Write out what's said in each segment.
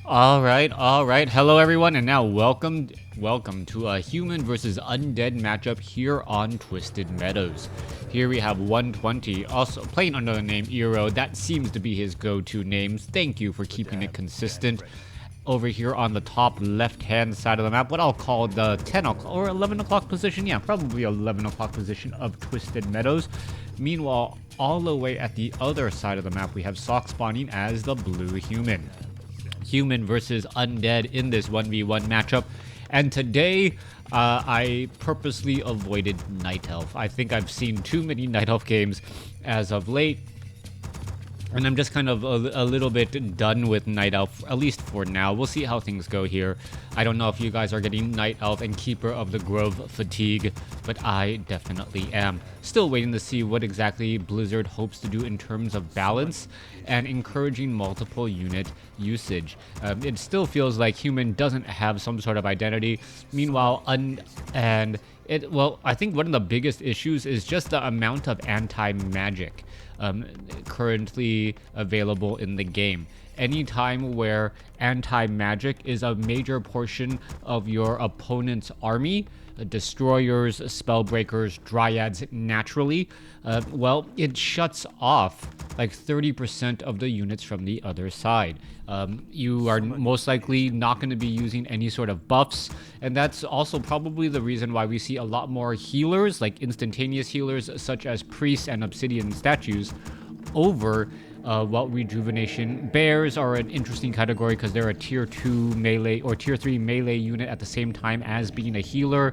All right. Hello, everyone, and now welcome to a human versus undead matchup here on Twisted Meadows. Here we have 120, also playing under the name Eero. That seems to be his go-to name. Thank you for keeping it consistent. Over here on the top left-hand side of the map, what I'll call the 10 o'clock or 11 o'clock position. Yeah, probably 11 o'clock position of Twisted Meadows. Meanwhile, all the way at the other side of the map, we have Sock spawning as the blue human. Human versus undead in this 1v1 matchup. And today, I purposely avoided Night Elf. I think I've seen too many Night Elf games as of late. And I'm just kind of a little bit done with Night Elf, at least for now. We'll see how things go here. I don't know if you guys are getting Night Elf and Keeper of the Grove fatigue, but I definitely am. Still waiting to see what exactly Blizzard hopes to do in terms of balance and encouraging multiple unit usage. It still feels like human doesn't have some sort of identity. Meanwhile, I think one of the biggest issues is just the amount of anti-magic currently available in the game. Anytime where anti-magic is a major portion of your opponent's army, destroyers, spellbreakers, dryads naturally, it shuts off like 30% of the units from the other side. You are most likely not going to be using any sort of buffs, and that's also probably the reason why we see a lot more healers, like instantaneous healers such as priests and obsidian statues, over rejuvenation. Bears are an interesting category because they're a tier 2 melee or tier 3 melee unit at the same time as being a healer.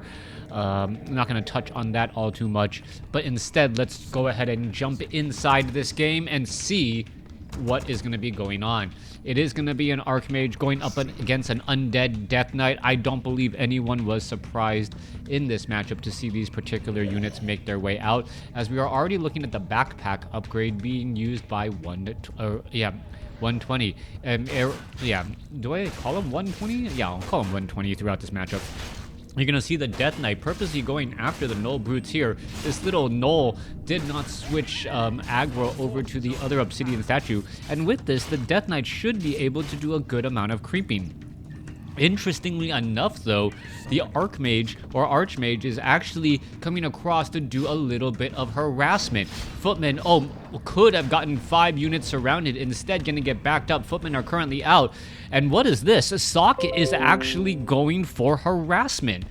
I'm not going to touch on that all too much, but instead let's go ahead and jump inside this game and see what is going to be going on. It is going to be an Archmage going up against an Undead Death Knight. I don't believe anyone was surprised in this matchup to see these particular units make their way out, as we are already looking at the backpack upgrade being used by 120. Do I call him 120? Yeah, I'll call him 120 throughout this matchup. You're going to see the Death Knight purposely going after the Null Brutes here. This little Null did not switch aggro over to the other Obsidian statue. And with this, the Death Knight should be able to do a good amount of creeping. Interestingly enough, though, the Archmage or Archmage is actually coming across to do a little bit of harassment. Footmen, could have gotten 5 units surrounded, instead gonna get backed up. Footmen are currently out. And what is this? Sock is actually going for harassment.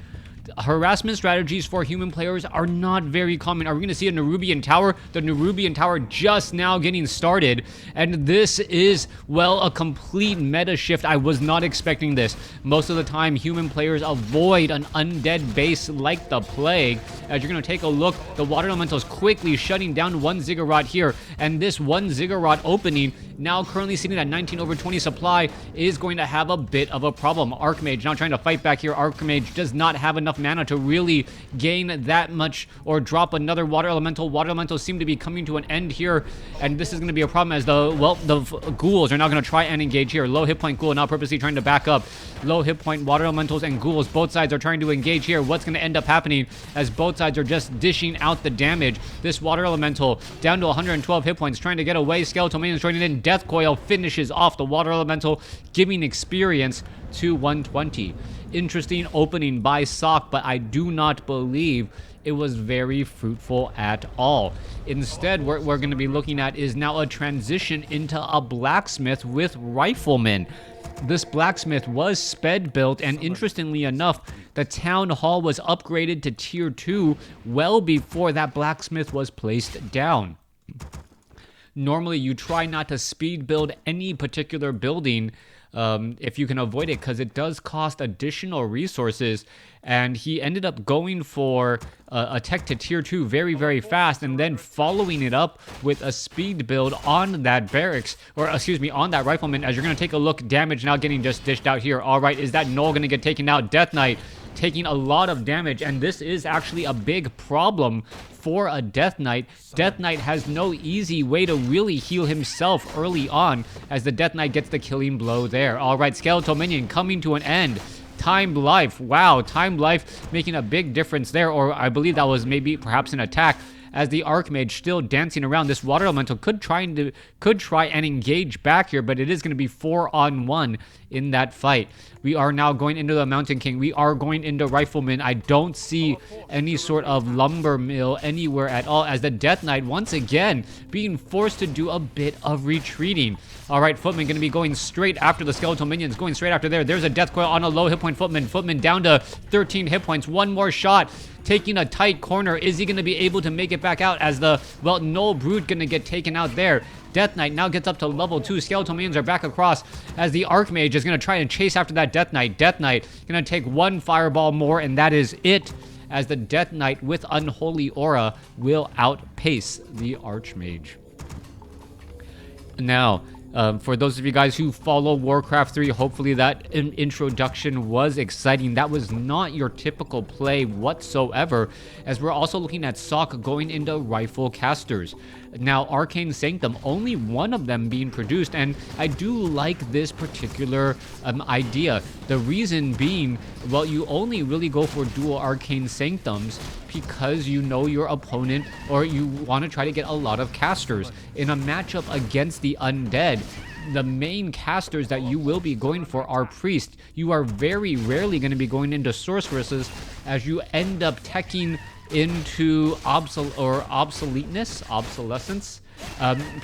Harassment strategies for human players are not very common. Are we going to see a Nerubian Tower? The Nerubian Tower just now getting started, and this is, a complete meta shift. I was not expecting this. Most of the time, human players avoid an undead base like the plague. As you're going to take a look, the Water Elementals quickly shutting down one Ziggurat here, and this one Ziggurat opening, now currently sitting at 19 over 20 supply, is going to have a bit of a problem. Archmage now trying to fight back here. Archmage does not have enough mana to really gain that much or drop another Water Elemental. Water Elementals seem to be coming to an end here, and this is going to be a problem as the ghouls are now going to try and engage here. Low hit point ghoul now purposely trying to back up. Low hit point Water Elementals and ghouls, both sides are trying to engage here. What's going to end up happening as both sides are just dishing out the damage? This Water Elemental down to 112 hit points, trying to get away. Skeletal Minions joining in. Death Coil finishes off the Water Elemental, giving experience to 120. Interesting opening by Sock, but I do not believe it was very fruitful at all. Instead, what we're going to be looking at is now a transition into a blacksmith with riflemen. This blacksmith was sped built, and interestingly enough, the town hall was upgraded to tier 2 well before that blacksmith was placed down. Normally, you try not to speed build any particular building if you can avoid it, because it does cost additional resources, and he ended up going for a tech to tier 2 very, very fast, and then following it up with a speed build on that barracks, on that rifleman. As you're going to take a look, damage now getting just dished out here. All right, is that Null going to get taken out? Death Knight taking a lot of damage, and this is actually a big problem for a Death Knight. Death Knight has no easy way to really heal himself early on, as the Death Knight gets the killing blow there. All right, Skeletal Minion coming to an end. Timed Life. Wow, Timed Life making a big difference there, or I believe that was maybe perhaps an attack, as the Archmage still dancing around. This Water Elemental could try and engage back here, but it is going to be 4-on-1 in that fight. We are now going into the Mountain King. We are going into Rifleman. I don't see any sort of lumber mill anywhere at all, as the Death Knight once again being forced to do a bit of retreating. All right, Footman going to be going straight after the skeletal minions, going straight after there. There's a Death Coil on a low hit point Footman. Footman down to 13 hit points. One more shot, taking a tight corner. Is he going to be able to make it back out as the, well, Null Brute going to get taken out there? Death Knight now gets up to level 2. Skeletal minions are back across as the Archmage is going to try and chase after that Death Knight. Death Knight going to take one fireball more, and that is it, as the Death Knight with Unholy Aura will outpace the Archmage. Now, for those of you guys who follow Warcraft 3, hopefully that introduction was exciting. That was not your typical play whatsoever, as we're also looking at Sok going into Rifle Casters. Now, Arcane Sanctum, only one of them being produced, and I do like this particular idea. The reason being, well, you only really go for dual Arcane Sanctums because you know your opponent, or you want to try to get a lot of casters. In a matchup against the Undead, the main casters that you will be going for are Priest. You are very rarely going to be going into Sorceresses, as you end up teching into obsolescence,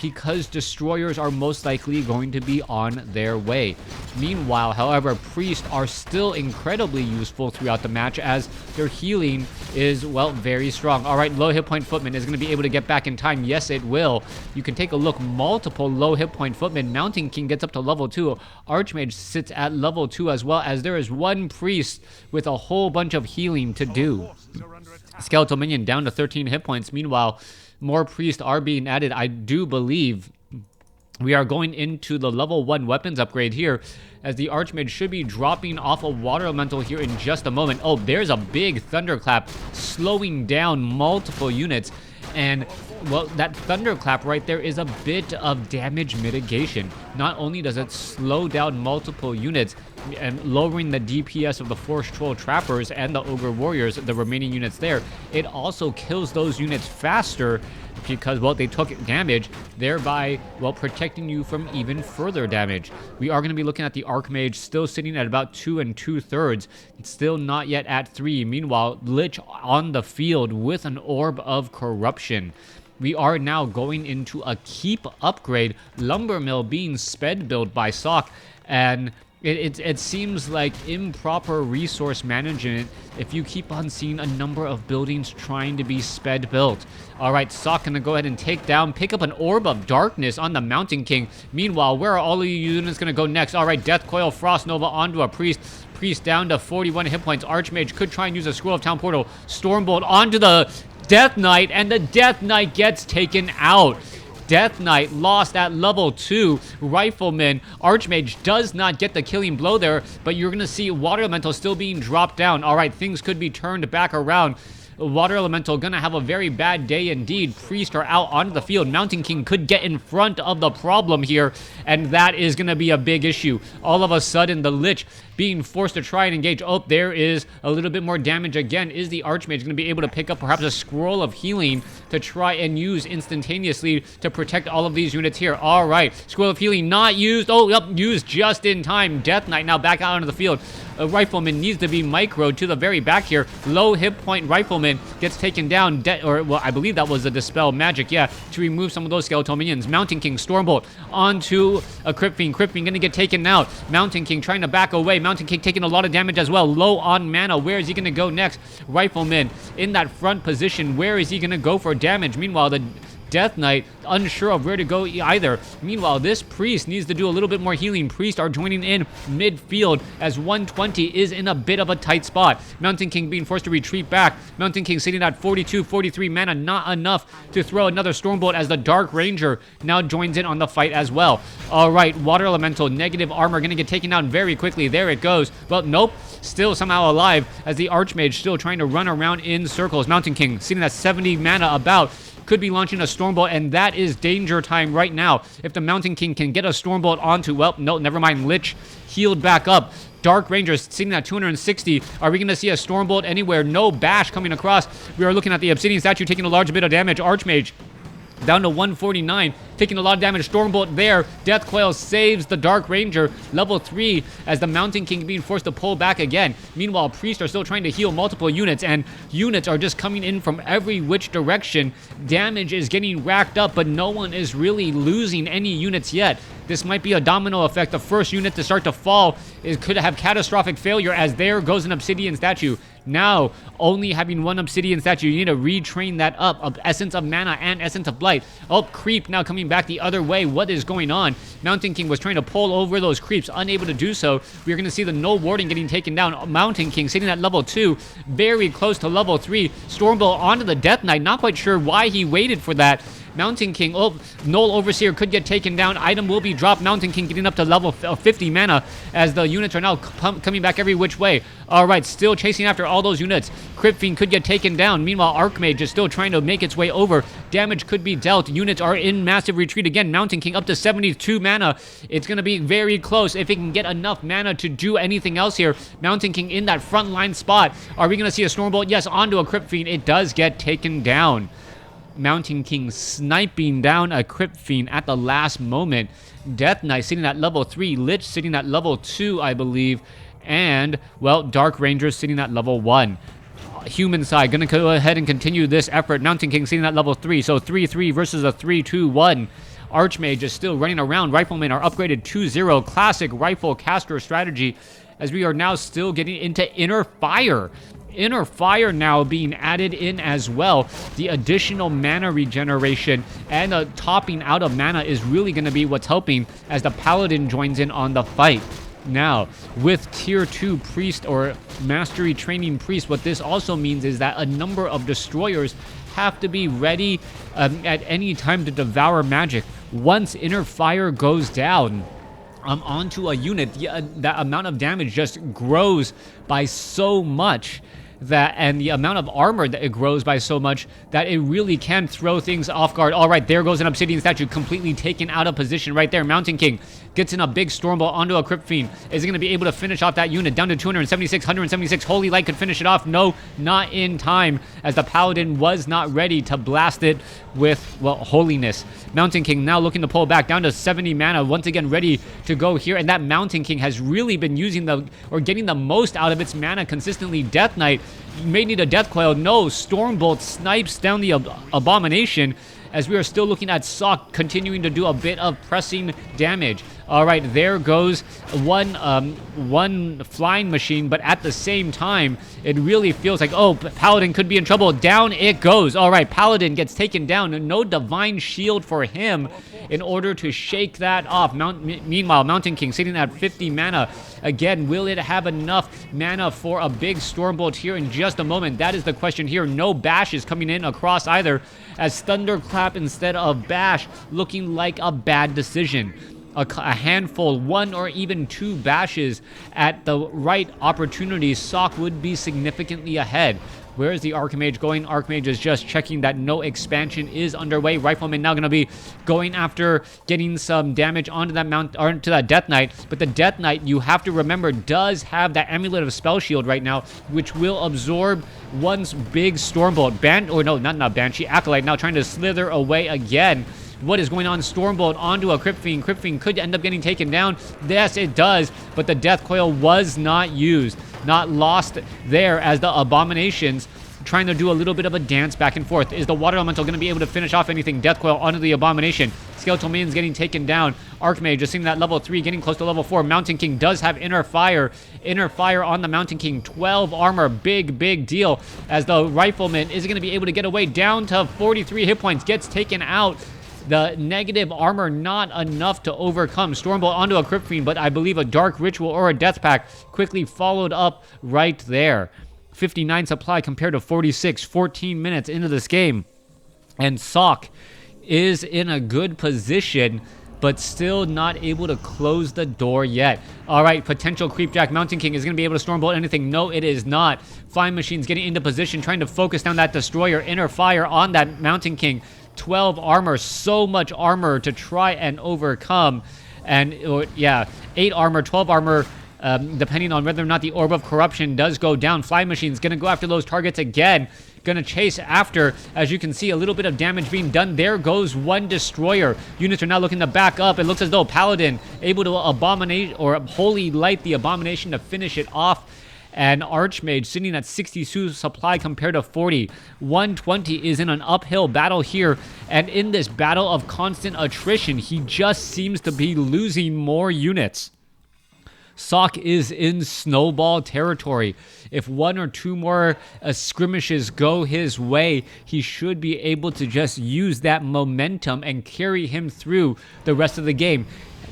because Destroyers are most likely going to be on their way. Meanwhile, however, Priests are still incredibly useful throughout the match, as their healing is, well, very strong. All right, low hit point Footman is going to be able to get back in time. Yes, it will. You can take a look. Multiple low hit point Footman. Mountain King gets up to level 2. Archmage sits at level 2 as well, as there is one Priest with a whole bunch of healing to do. Skeletal Minion down to 13 hit points. Meanwhile, more Priests are being added. I do believe we are going into the level 1 weapons upgrade here, as the Archmage should be dropping off a Water Elemental here in just a moment. Oh, there's a big Thunderclap slowing down multiple units. And, well, that Thunderclap right there is a bit of damage mitigation. Not only does it slow down multiple units and lowering the DPS of the Force Troll Trappers and the Ogre Warriors, the remaining units there, it also kills those units faster because, well, they took damage, thereby, well, protecting you from even further damage. We are going to be looking at the Archmage still sitting at about 2 2/3, still not yet at 3. Meanwhile, Lich on the field with an Orb of Corruption. We are now going into a keep upgrade, Lumber Mill being sped built by Sok, and it seems like improper resource management if you keep on seeing a number of buildings trying to be sped built. All right, Sok gonna go ahead and pick up an Orb of Darkness on the Mountain King. Meanwhile, where are all of you units gonna go next? All right, Death Coil, Frost Nova onto a Priest. Priest down to 41 hit points. Archmage could try and use a Scroll of Town Portal. Stormbolt onto the Death Knight, and the Death Knight gets taken out. Death Knight lost at level 2. Rifleman, Archmage does not get the killing blow there, but you're going to see Water Elemental still being dropped down. All right, things could be turned back around. Water Elemental gonna have a very bad day indeed. Priest are out onto the field. Mountain King could get in front of the problem here, and that is gonna be a big issue. All of a sudden, the Lich being forced to try and engage. Oh, there is a little bit more damage again. Is the Archmage going to be able to pick up perhaps a Scroll of Healing to try and use instantaneously to protect all of these units here? All right, Scroll of Healing not used. Oh, yep, used just in time. Death Knight now back out onto the field. A Rifleman needs to be microed to the very back here. Low hit point Rifleman gets taken down. Well, I believe that was a Dispel Magic, yeah, to remove some of those skeletal minions. Mountain King, Stormbolt onto a Crypt Fiend. Crypt Fiend going to get taken out. Mountain King trying to back away. Mountain King taking a lot of damage as well. Low on mana. Where is he going to go next? Rifleman in that front position. Where is he going to go for damage? Meanwhile, the Death Knight unsure of where to go either. Meanwhile, this Priest needs to do a little bit more healing. Priest are joining in midfield as 120 is in a bit of a tight spot. Mountain King being forced to retreat back. Mountain King sitting at 42, 43 mana, not enough to throw another Stormbolt as the Dark Ranger now joins in on the fight as well. All right, Water Elemental, negative armor, going to get taken down very quickly. There it goes. Well, nope, still somehow alive as the Archmage still trying to run around in circles. Mountain King sitting at 70 mana about. could be launching a Stormbolt, and that is danger time right now. If the Mountain King can get a Stormbolt onto, well, no, never mind, Lich healed back up. Dark Rangers sitting at 260. Are we going to see a Stormbolt anywhere? No Bash coming across. We are looking at the Obsidian Statue taking a large bit of damage. Archmage down to 149, taking a lot of damage. Stormbolt there. Death Coil saves the Dark Ranger. Level 3 as the Mountain King being forced to pull back again. Meanwhile, Priests are still trying to heal multiple units, and units are just coming in from every which direction. Damage is getting racked up, but no one is really losing any units yet. This might be a domino effect. The first unit to start to fall could have catastrophic failure, as there goes an Obsidian Statue. Now, only having one Obsidian Statue, you need to retrain that up of Essence of Mana and Essence of Blight. Oh, Creep now coming back the other way. What is going on? Mountain King was trying to pull over those creeps, unable to do so. We're going to see the Null Warden getting taken down. Mountain King sitting at level 2, very close to level 3. Stormbolt onto the Death Knight. Not quite sure why he waited for that. Mountain King, oh, Null Overseer could get taken down. Item will be dropped. Mountain King getting up to level 50 mana as the units are now coming back every which way. All right, still chasing after all those units. Crypt Fiend could get taken down. Meanwhile, Archmage is still trying to make its way over. Damage could be dealt. Units are in massive retreat again. Mountain King up to 72 mana. It's going to be very close if it can get enough mana to do anything else here. Mountain King in that front line spot. Are we going to see a Stormbolt? Yes, onto a Crypt Fiend. It does get taken down. Mountain King sniping down a Crypt Fiend at the last moment. Death Knight sitting at level 3. Lich sitting at level 2, I believe. And, well, Dark Ranger sitting at level 1. Human side going to go ahead and continue this effort. Mountain King sitting at level 3. So 3-3 versus a 3-2-1. Archmage is still running around. Riflemen are upgraded 2-0. Classic rifle caster strategy, as we are now still getting into Inner Fire. Inner Fire now being added in as well. The additional mana regeneration and the topping out of mana is really going to be what's helping as the Paladin joins in on the fight. Now, with Tier 2 Priest or Mastery Training Priest, what this also means is that a number of Destroyers have to be ready at any time to devour magic. Once Inner Fire goes down onto a unit, that amount of damage just grows by so much, and the amount of armor that it grows by so much that it really can throw things off guard. All right, there goes an Obsidian Statue completely taken out of position right there. Mountain King gets in a big Stormbolt onto a Crypt Fiend. Is he going to be able to finish off that unit? Down to 276, 176. Holy Light could finish it off. No, not in time, as the Paladin was not ready to blast it with, well, Holiness. Mountain King now looking to pull back down to 70 mana. Once again, ready to go here. And that Mountain King has really been using getting the most out of its mana consistently. Death Knight may need a Death Coil. No, Stormbolt snipes down the Abomination, as we are still looking at Sock continuing to do a bit of pressing damage. All right, there goes one flying machine, but at the same time, it really feels like, oh, Paladin could be in trouble. Down it goes. All right, Paladin gets taken down. No Divine Shield for him in order to shake that off. Meanwhile, Mountain King sitting at 50 mana. Again, will it have enough mana for a big Stormbolt here in just a moment? That is the question here. No Bash is coming in across either, as Thunderclap instead of Bash looking like a bad decision. A handful, 1 or even 2 bashes at the right opportunity, Sock would be significantly ahead. Where is the Archmage going? Archmage is just checking that no expansion is underway. Rifleman now going to be going after getting some damage onto that Death Knight. But the Death Knight, you have to remember, does have that Amulet of Spell Shield right now, which will absorb one's big Stormbolt. Not Banshee. Acolyte now trying to slither away again. What is going on? Stormbolt onto a Crypt Fiend. Crypt Fiend could end up getting taken down. Yes, it does, but the Death Coil was not used. Not lost there, as the Abominations trying to do a little bit of a dance back and forth. Is the Water Elemental going to be able to finish off anything? Death Coil onto the Abomination. Skeletal Minions getting taken down. Archmage just seeing that level 3, getting close to level 4. Mountain King does have Inner Fire. Inner Fire on the Mountain King. 12 armor. Big deal, as the Rifleman is going to be able to get away down to 43 hit points. Gets taken out. The negative armor not enough to overcome. Stormbolt onto a Crypt Fiend, but I believe a Dark Ritual or a Death Pact quickly followed up right there. 59 supply compared to 46, 14 minutes into this game. And Sock is in a good position but still not able to close the door yet. All right, potential creepjack. Mountain King is going to be able to stormbolt anything. No, it is not. Flying Machine's getting into position, trying to focus down that destroyer. Inner fire on that Mountain King. 12 armor, so much armor to try and overcome. And yeah, 8 armor, 12 armor, depending on whether or not the Orb of Corruption does go down. Flying Machine's going to go after those targets again. Going to chase after. As you can see, a little bit of damage being done. There goes one destroyer. Units are now looking to back up. It looks as though Paladin able to abominate or holy light the abomination to finish it off. And Archmage sitting at 62 supply compared to 40. 120 is in an uphill battle here. And in this battle of constant attrition, he just seems to be losing more units. Sock is in snowball territory. If 1 or 2 more skirmishes go his way, he should be able to just use that momentum and carry him through the rest of the game.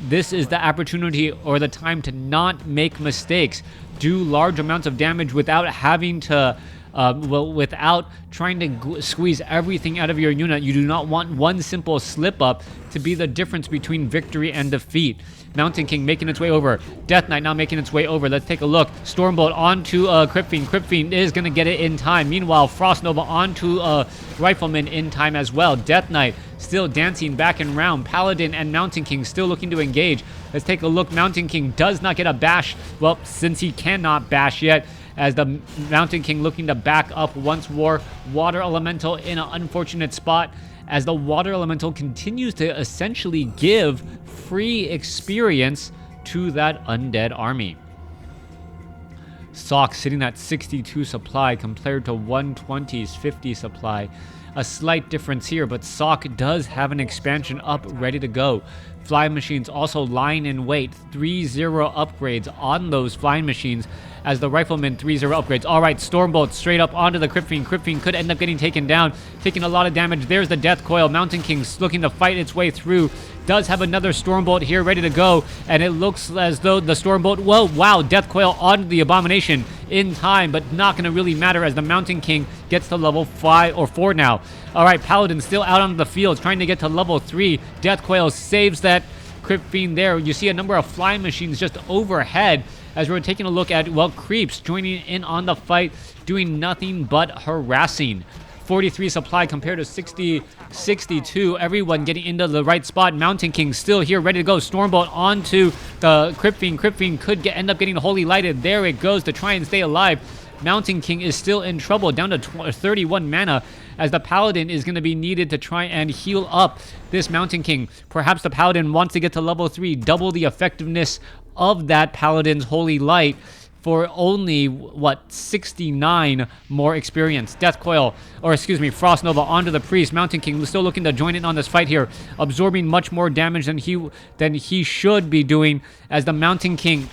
This is the opportunity or the time to not make mistakes. Do large amounts of damage without having to without trying to squeeze everything out of your unit. You do not want one simple slip up to be the difference between victory and defeat. Mountain King making its way over. Death Knight now making its way over. Let's take a look. Stormbolt onto Crypt Fiend. Crypt Fiend is going to get it in time. Meanwhile, Frost Nova onto Rifleman in time as well. Death Knight still dancing back and round. Paladin and Mountain King still looking to engage. Let's take a look. Mountain King does not get a bash. Well, since he cannot bash yet, as the Mountain King looking to back up once more. Water Elemental in an unfortunate spot, as the Water Elemental continues to essentially give free experience to that Undead army. Sock sitting at 62 supply compared to 120's 50 supply. A slight difference here, but Sock does have an expansion up ready to go. Flying Machines also lying in wait. 3-0 upgrades on those Flying Machines as the Rifleman 3-0 upgrades. All right, Stormbolt straight up onto the Crypt Fiend. Crypt Fiend could end up getting taken down, taking a lot of damage. There's the Death Coil. Mountain King's looking to fight its way through. Does have another Stormbolt here ready to go, and it looks as though the Stormbolt, whoa, wow, Death Coil onto the Abomination in time, but not going to really matter as the Mountain King gets to level 5 or 4 now. All right, Paladin still out on the field, trying to get to level 3. Death Coil saves that Crypt Fiend there. You see a number of Flying Machines just overhead as we're taking a look at, well, creeps joining in on the fight, doing nothing but harassing. 43 supply compared to 62. Everyone getting into the right spot. Mountain King still here, ready to go. Stormbolt onto the Crypt Fiend. Crypt Fiend could end up getting holy lighted. There it goes to try and stay alive. Mountain King is still in trouble, down to 31 mana, as the Paladin is going to be needed to try and heal up this Mountain King. Perhaps the Paladin wants to get to level 3, double the effectiveness of that Paladin's holy light for only, what, 69 more experience. Death Coil, or excuse me, Frost Nova onto the Priest. Mountain King still looking to join in on this fight here, absorbing much more damage than he should be doing, as the Mountain King,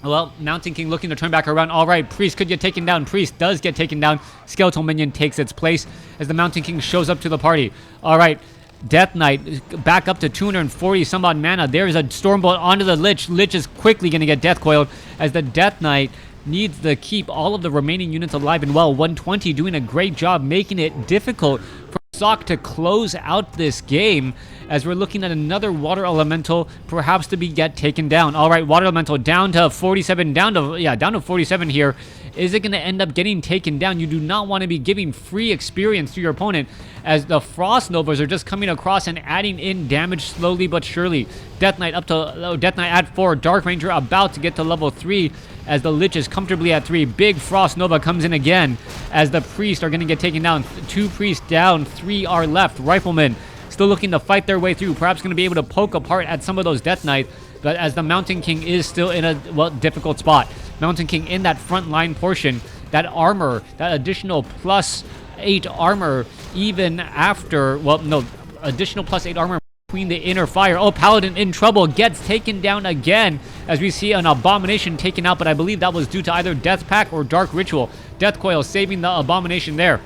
well, Mountain King looking to turn back around. All right, Priest could get taken down. Priest does get taken down. Skeletal Minion takes its place as the Mountain King shows up to the party. All right, Death Knight back up to 240 some odd mana. There's a Stormbolt onto the Lich. Lich is quickly going to get Death Coiled as the Death Knight needs to keep all of the remaining units alive and well. 120 doing a great job making it difficult for Sock to close out this game, as we're looking at another Water Elemental perhaps to get taken down. All right, Water Elemental down to 47, down to 47 here. Is it going to end up getting taken down? You do not want to be giving free experience to your opponent, as the Frost Novas are just coming across and adding in damage slowly but surely. Death Knight up to Death Knight at 4. Dark Ranger about to get to level 3, as the Lich is comfortably at 3. Big Frost Nova comes in again, as the Priests are going to get taken down. 2 Priests down, 3 are left. Riflemen still looking to fight their way through, perhaps going to be able to poke apart at some of those Death Knights, but as the Mountain King is still in a, well, difficult spot. Mountain King in that front line portion, that armor, that additional +8 armor, even after, well, no, additional +8 armor between the inner fire. Oh, Paladin in trouble, gets taken down again, as we see an Abomination taken out, but I believe that was due to either Death Pack or Dark Ritual. Death Coil saving the Abomination there.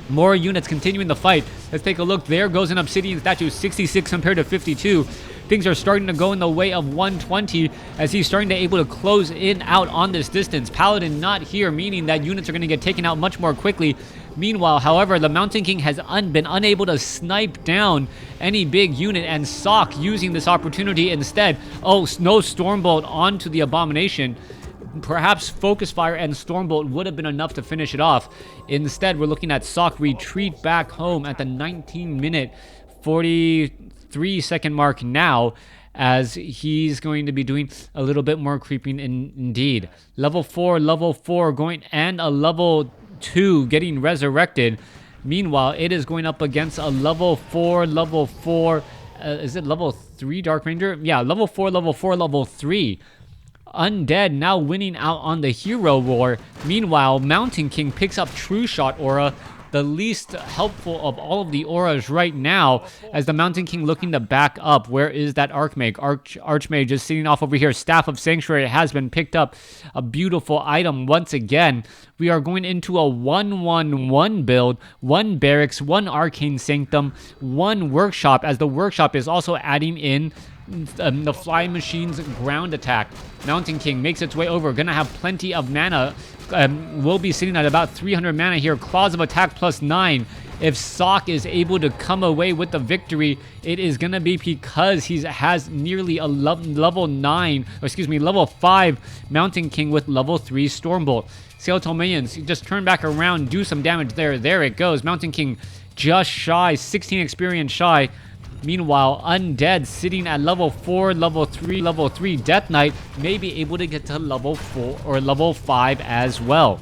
More units continuing the fight. Let's take a look. There goes an Obsidian Statue, 66 compared to 52. Things are starting to go in the way of 120, as he's starting to able to close in out on this distance. Paladin not here, meaning that units are going to get taken out much more quickly. Meanwhile, however, the Mountain King has been unable to snipe down any big unit, and Sock using this opportunity instead. Oh, no Stormbolt onto the Abomination. Perhaps Focus Fire and Stormbolt would have been enough to finish it off. Instead, we're looking at Sock retreat back home at the 19-minute 43-second mark now, as he's going to be doing a little bit more creeping indeed. Level 4 going, and a level 2 getting resurrected. Meanwhile, it is going up against a level 4. Is it level 3 Dark Ranger? Yeah, level 4, level 3. Undead now winning out on the hero war. Meanwhile, Mountain King picks up True Shot aura, the least helpful of all of the auras right now, as the Mountain King looking to back up. Where is that Archmage? Archmage is sitting off over here. Staff of Sanctuary has been picked up. A beautiful item once again. We are going into a 1-1-1 build. 1 Barracks, 1 Arcane Sanctum, 1 Workshop, as the Workshop is also adding in the Flying Machine's ground attack. Mountain King makes its way over, gonna have plenty of mana. Will be sitting at about 300 mana here. Claws of Attack +9. If Sock is able to come away with the victory, it is gonna be because he has nearly a level 5 Mountain King with level 3 Stormbolt. Skeletal minions just turn back around, do some damage there. There it goes. Mountain King just shy, 16 experience shy. Meanwhile, Undead sitting at level 4, level 3. Death Knight may be able to get to level 4 or level 5 as well.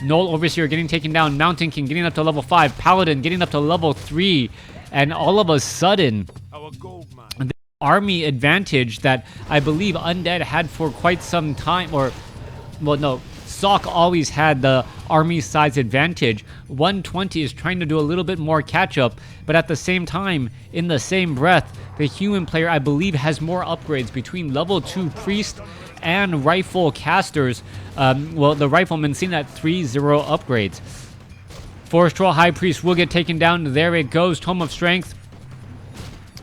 Null Overseer getting taken down. Mountain King getting up to level 5. Paladin getting up to level 3. And all of a sudden, the army advantage that I believe Undead had for quite some time, or, well, no, Sock always had the army size advantage. 120 is trying to do a little bit more catch up, but at the same time, in the same breath, the human player, I believe, has more upgrades between level 2 priest and rifle casters. Well, the rifleman seen at 3-0 upgrades. Forest Troll High Priest will get taken down. There it goes. Tome of Strength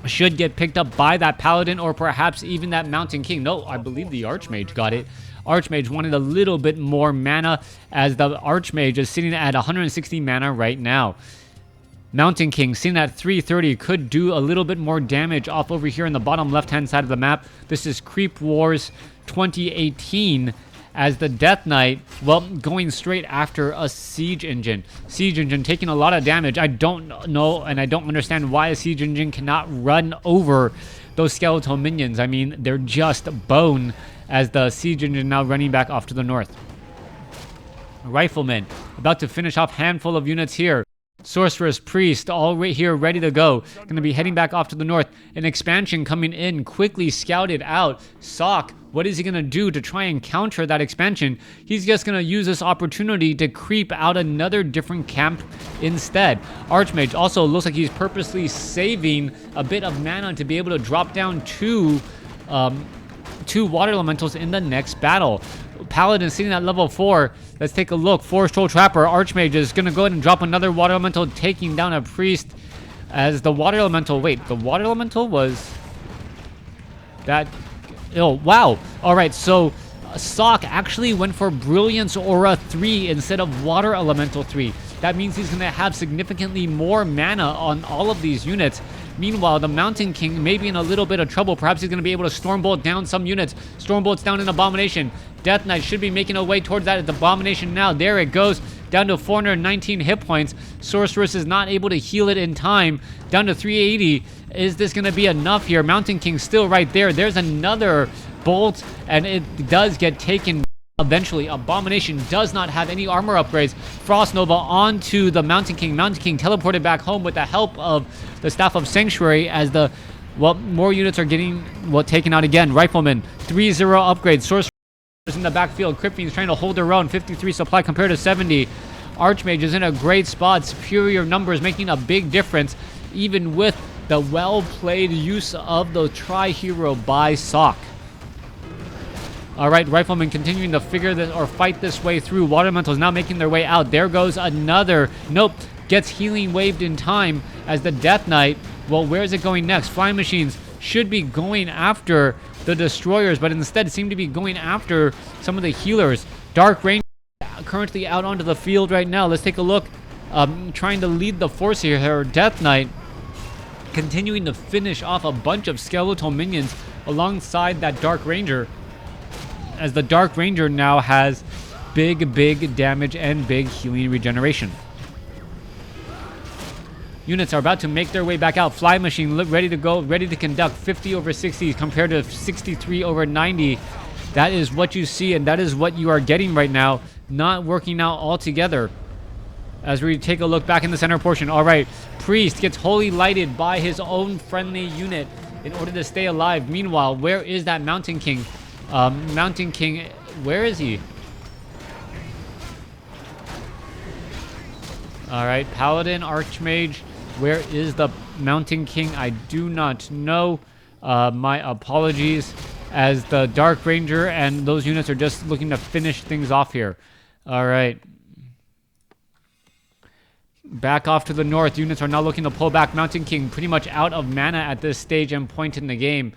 should get picked up by that Paladin, or perhaps even that Mountain King. No, I believe the Archmage got it. Archmage wanted a little bit more mana, as the Archmage is sitting at 160 mana right now. Mountain King sitting at 330 could do a little bit more damage off over here in the bottom left-hand side of the map. This is Creep Wars 2018, as the Death Knight, well, going straight after a Siege Engine. Siege Engine taking a lot of damage. I don't know, and I don't understand why a Siege Engine cannot run over those skeletal minions. I mean, they're just bone, as the Siege Engine now running back off to the north. Rifleman about to finish off handful of units here. Sorceress Priest all right here ready to go. Going to be heading back off to the north. An expansion coming in, quickly scouted out. Sock, what is he going to do to try and counter that expansion? He's just going to use this opportunity to creep out another different camp instead. Archmage also looks like he's purposely saving a bit of mana to be able to drop down two water elementals in the next battle. Paladin sitting at level 4. Let's take a look. Forest Troll Trapper. Archmage is going to go ahead and drop another water elemental, taking down a priest, as the water elemental... Wait, the water elemental was... that... Oh, wow. Alright, so Sock actually went for Brilliance Aura 3 instead of Water Elemental 3. That means he's going to have significantly more mana on all of these units. Meanwhile, the Mountain King may be in a little bit of trouble. Perhaps he's going to be able to Stormbolt down some units. Stormbolt's down an Abomination. Death Knight should be making a way towards that Abomination now. There it goes. Down to 419 hit points. Sorceress is not able to heal it in time. Down to 380. Is this going to be enough here? Mountain King still right there. There's another bolt, and it does get taken eventually. Abomination does not have any armor upgrades. Frost Nova onto the Mountain King. Mountain King teleported back home with the help of the Staff of Sanctuary, as the, well, more units are getting, well, taken out again. Rifleman, 3-0 upgrade. Sorceress in the backfield. Crypt Fiends trying to hold their own. 53 supply compared to 70. Archmage is in a great spot. Superior numbers making a big difference, even with the well-played use of the Tri-Hero by Sock. Alright, Rifleman continuing to figure this or fight this way through. Water Elementals now making their way out. There goes another. Nope. Gets healing waved in time as the Death Knight. Well, where is it going next? Flying Machines should be going after the Destroyers, but instead seem to be going after some of the healers. Dark Ranger currently out onto the field right now. Let's take a look. trying to lead the force here. Death Knight continuing to finish off a bunch of skeletal minions alongside that Dark Ranger, as the Dark Ranger now has big damage and big healing regeneration. Units are about to make their way back out. Fly Machine ready to go, ready to conduct 50 over 60 compared to 63 over 90. That is what you see, and that is what you are getting right now. Not working out altogether. As we take a look back in the center portion. All right, Priest gets wholly lighted by his own friendly unit in order to stay alive. Meanwhile, where is that Mountain King? Mountain King, where is he? All right, Paladin, Archmage. Where is the Mountain King? I do not know. My apologies, as the Dark Ranger and those units are just looking to finish things off here. All right. Back off to the north. Units are now looking to pull back. Mountain King pretty much out of mana at this stage and point in the game.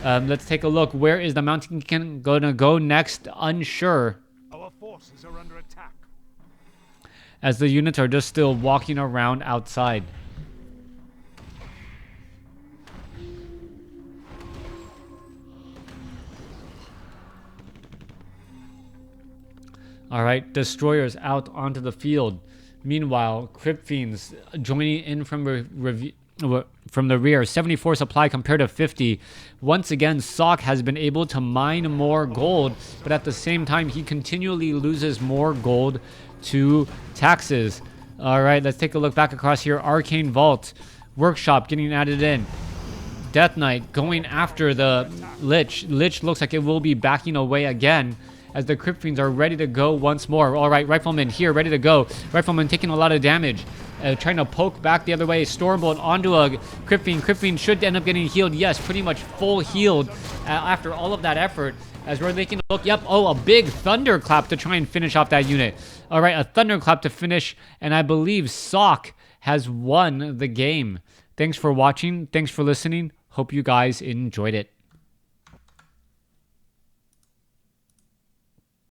Let's take a look. Where is the Mountain King going to go next? Unsure. Our forces are under attack. As the units are just still walking around outside. All right, Destroyers out onto the field. Meanwhile, Crypt Fiends joining in from the rear. 74 supply compared to 50. Once again, Sock has been able to mine more gold, but at the same time, he continually loses more gold to taxes. All right, let's take a look back across here. Arcane Vault, Workshop getting added in. Death Knight going after the Lich. Lich looks like it will be backing away again, as the Crypt Fiends are ready to go once more. All right, Rifleman here, ready to go. Rifleman taking a lot of damage, trying to poke back the other way. Stormbolt onto a Crypt Fiend. Crypt Fiend should end up getting healed. Yes, pretty much full healed after all of that effort. As we're taking a look, yep, oh, a big Thunderclap to try and finish off that unit. All right, a Thunderclap to finish, and I believe Sock has won the game. Thanks for watching. Thanks for listening. Hope you guys enjoyed it.